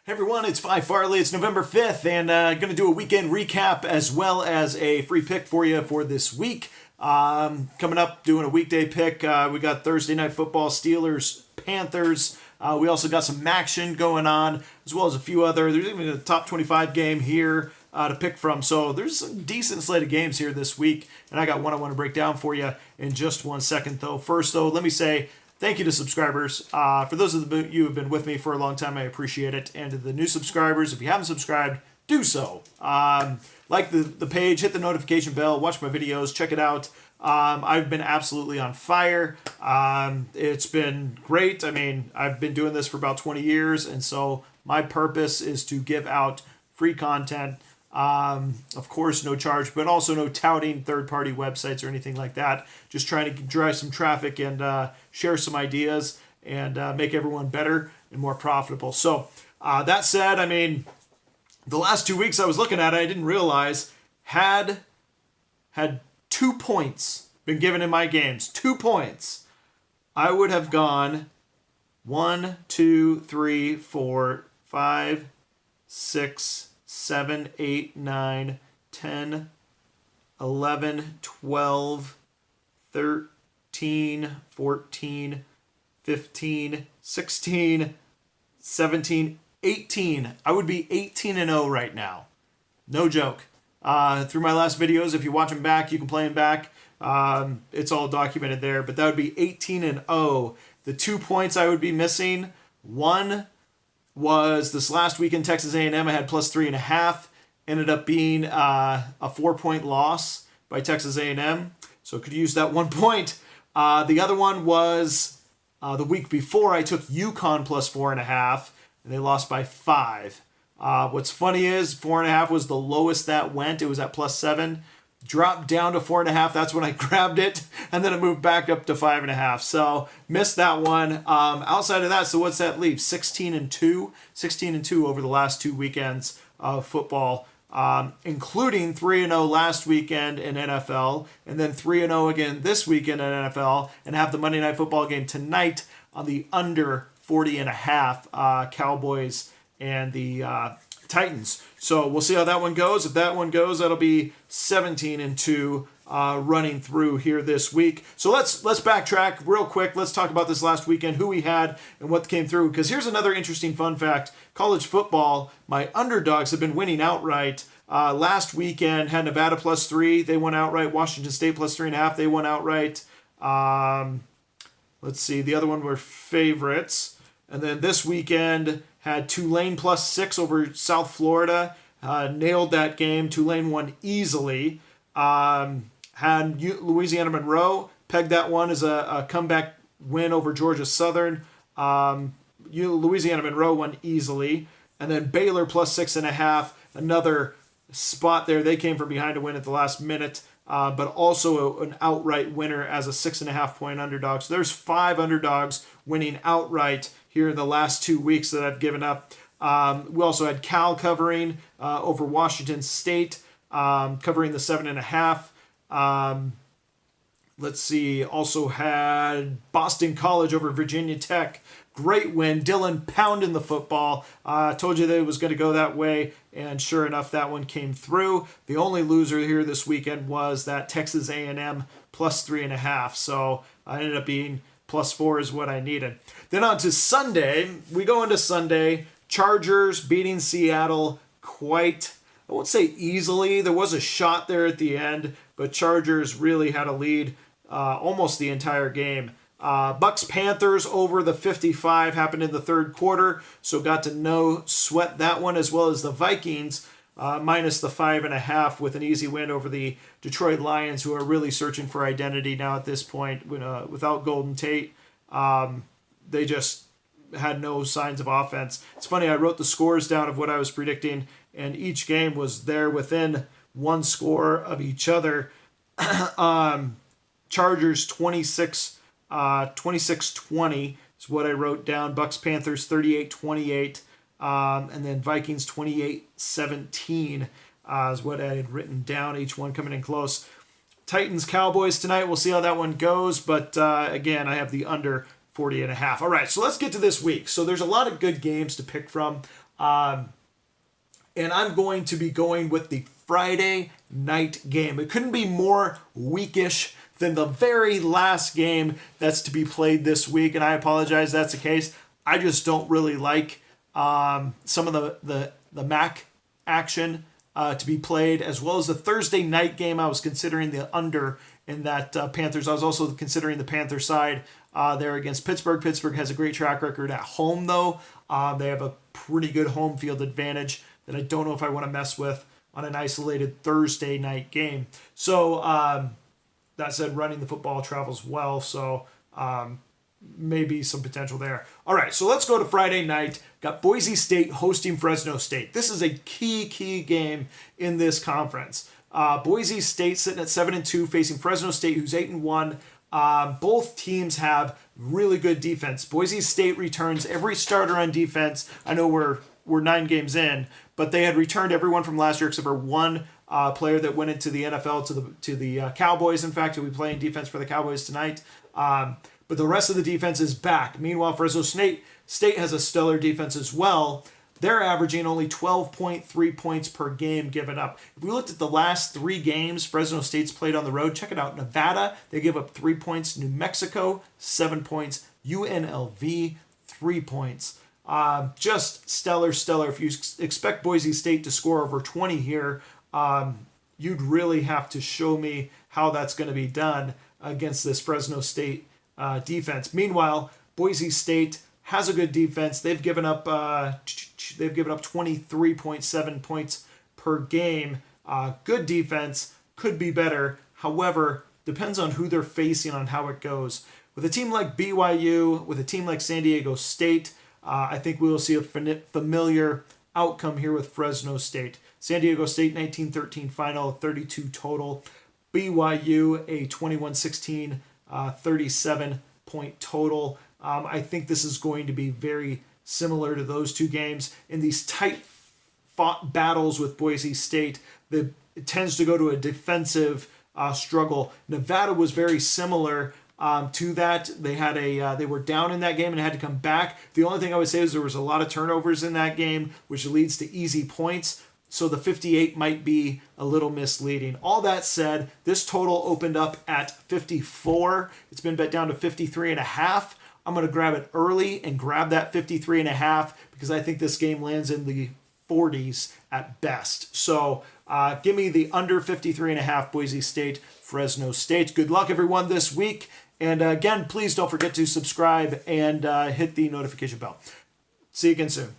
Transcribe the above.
Hey everyone, it's Phi Farley. It's November 5th, and going to do a weekend recap as well as a free pick for you for this week. Coming up, doing a weekday pick. We got Thursday Night Football, Steelers, Panthers. We also got some action going on, as well as a few other. There's even a top 25 game here to pick from. So there's a decent slate of games here this week, and I got one I want to break down for you in just 1 second, though. First, though, let me say thank you to subscribers. For those of you who have been with me for a long time, I appreciate it. And to the new subscribers, if you haven't subscribed, do so. Like the page, hit the notification bell, watch my videos, check it out. I've been absolutely on fire. It's been great. I mean, I've been doing this for about 20 years, and so my purpose is to give out free content. Of course, no charge, but also no touting third-party websites or anything like that. Just trying to drive some traffic and share some ideas and make everyone better and more profitable. So that said, I mean, the last 2 weeks I was looking at it, I didn't realize had 2 points been given in my games, 2 points, I would have gone 1, 2, 3, 4, 5, 6, 7, 8, 9, 10, 11, 12, 13, 14, 15, 16, 17, 18. I would be 18-0 right now. No joke. Through my last videos, if you watch them back, you can play them back. It's all documented there, but that would be 18-0. The 2 points I would be missing, one was this last week in Texas A&M. I had plus 3.5. Ended up being a 4-point loss by Texas A&M. So could use that 1 point. The other one was the week before I took UConn plus 4.5, and they lost by 5. What's funny is 4.5 was the lowest that went. It was at plus 7. Dropped down to 4.5. That's when I grabbed it, and then it moved back up to 5.5. So missed that one. Outside of that, so what's that leave? 16-2. 16-2 over the last 2 weekends of football, including 3-0 last weekend in NFL, and then 3-0 again this weekend in NFL, and have the Monday Night Football game tonight on the under 40.5 Cowboys and the Titans. So we'll see how that one goes. If that one goes, that'll be 17-2 running through here this week. So let's backtrack real quick. Let's talk about this last weekend, who we had and what came through. Because here's another interesting fun fact. College football, my underdogs have been winning outright. Last weekend had Nevada plus 3. They won outright. Washington State plus 3.5. They won outright. Let's see. The other one were favorites. And then this weekend had Tulane plus 6 over South Florida. Nailed that game. Tulane won easily. Had Louisiana Monroe. Pegged that one as a comeback win over Georgia Southern. Louisiana Monroe won easily. And then Baylor plus 6.5. Another spot there. They came from behind to win at the last minute. But also an outright winner as a 6.5 point underdog. So there's 5 underdogs winning outright here in the last 2 weeks that I've given up. We also had Cal covering over Washington State, covering the 7.5. Let's see. Also had Boston College over Virginia Tech. Great win. Dylan pounding the football. Told you that it was going to go that way, and sure enough, that one came through. The only loser here this weekend was that Texas A&M plus 3.5. So I ended up being plus 4 is what I needed. Then on to Sunday. We go into Sunday. Chargers beating Seattle quite, I won't say easily. There was a shot there at the end, but Chargers really had a lead almost the entire game. Bucks Panthers over the 55 happened in the third quarter, so got to sweat that one, as well as the Vikings minus the 5.5 with an easy win over the Detroit Lions, who are really searching for identity now at this point. Without Golden Tate, they just had no signs of offense. It's funny, I wrote the scores down of what I was predicting, and each game was there within one score of each other. Chargers 26-20 is what I wrote down. Bucks Panthers 38-28, and then Vikings 28-17 is what I had written down. Each one coming in close. Titans Cowboys tonight. We'll see how that one goes, but again, I have the under 40.5. All right, so let's get to this week. So there's a lot of good games to pick from. And I'm going to be going with the Friday night game. It couldn't be more weakish than the very last game that's to be played this week. And I apologize that's the case. I just don't really like some of the MAC action to be played, as well as the Thursday night game. I was considering the under in that Panthers. I was also considering the Panther side there against Pittsburgh. Pittsburgh has a great track record at home, though. They have a pretty good home field advantage that I don't know if I want to mess with on an isolated Thursday night game. So that said, running the football travels well, so maybe some potential there. All right, so let's go to Friday night. Got Boise State hosting Fresno State. This is a key game in this conference. Boise State sitting at 7-2, facing Fresno State, who's 8-1. Both teams have really good defense. Boise State returns every starter on defense. I know we're 9 games in, but they had returned everyone from last year except for one player that went into the NFL to the Cowboys. In fact, he'll be playing defense for the Cowboys tonight. But the rest of the defense is back. Meanwhile, Fresno State has a stellar defense as well. They're averaging only 12.3 points per game given up. If we looked at the last 3 games Fresno State's played on the road, check it out. Nevada, they give up 3 points. New Mexico, 7 points. UNLV, 3 points. Just stellar. If you expect Boise State to score over 20 here, you'd really have to show me how that's going to be done against this Fresno State defense. Meanwhile, Boise State has a good defense. They've given up 23.7 points per game. Good defense, could be better. However, depends on who they're facing on how it goes. With a team like BYU, with a team like San Diego State, I think we will see a familiar outcome here with Fresno State. San Diego State 19-13 final, 32 total. BYU a 21-16, 37-point total. I think this is going to be very similar to those 2 games. In these tight-fought battles with Boise State, it tends to go to a defensive struggle. Nevada was very similar to that. They were down in that game and had to come back. The only thing I would say is there was a lot of turnovers in that game, which leads to easy points. So the 58 might be a little misleading. All that said, this total opened up at 54. It's been bet down to 53.5. I'm going to grab it early and grab that 53.5 because I think this game lands in the 40s at best. So give me the under 53.5 Boise State, Fresno State. Good luck, everyone, this week. And again, please don't forget to subscribe and hit the notification bell. See you again soon.